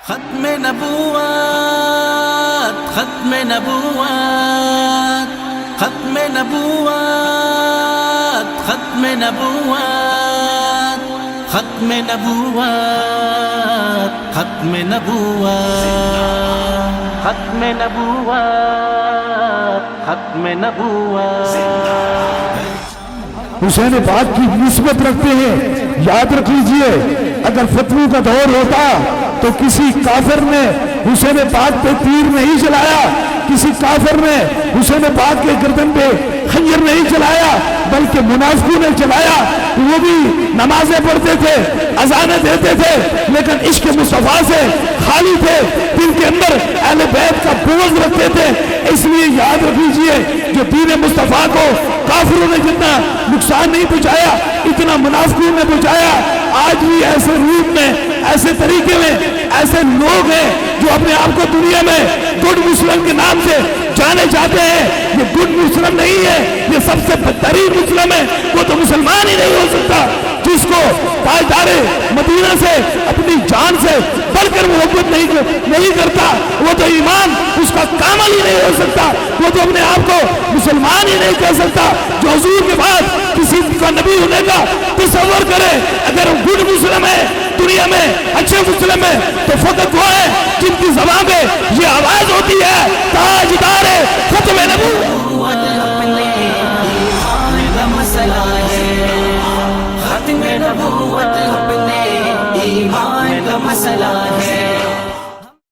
ختم نبوت ختم نبوت ختم نبوت ختم نبوت ختم نبوت ختم نبوت ختم نبوت ختم نبوت حسین پاک کی نسبت رکھتے ہیں. یاد رکھ لیجئے اگر فتووں کا دور ہوتا تو کسی کافر نے حسین پاک پہ تیر نہیں چلایا, کسی کافر نے حسین پاک کے گردن پہ خنجر نہیں چلایا, بلکہ منافقوں نے چلایا. وہ بھی نمازیں پڑھتے تھے, اذانیں دیتے تھے, لیکن عشق مصطفیٰ سے خالی تھے, دل کے اندر اہل بیت کا بغض رکھتے تھے. اس لیے یاد رکھ لیجئے جو دین مصطفیٰ کو کافروں نے جتنا نقصان نہیں پہنچایا اتنا منافقوں نے پہنچایا. آج بھی ایسے روپ میں, ایسے طریقے میں ایسے لوگ ہیں جو اپنے آپ کو دنیا میں گڈ مسلم کے نام سے جانے جاتے ہیں. یہ گڈ مسلم نہیں ہے, یہ سب سے بدترین مسلم ہے. وہ تو مسلمان ہی نہیں ہو سکتا جس کو تاجدار مدینہ سے اپنی جان سے بڑھ کر محبت نہیں کرتا. وہ تو ایمان اس کا کامل ہی نہیں ہو سکتا. وہ تو اپنے آپ کو مسلمان ہی نہیں کہہ سکتا. جو حضور کے بعد کسی کا نبی ہونے کا تصور کرے, اگر وہ گڈ مسلم ہے دنیا میں, اچھے مسلم ہے, تو فقط وہ ہے جن کی زبان پہ یہ آواز ہوتی ہے تاجدار ختم نبوت. ختم نبوت اپنے ایمان کا مسئلہ ہے.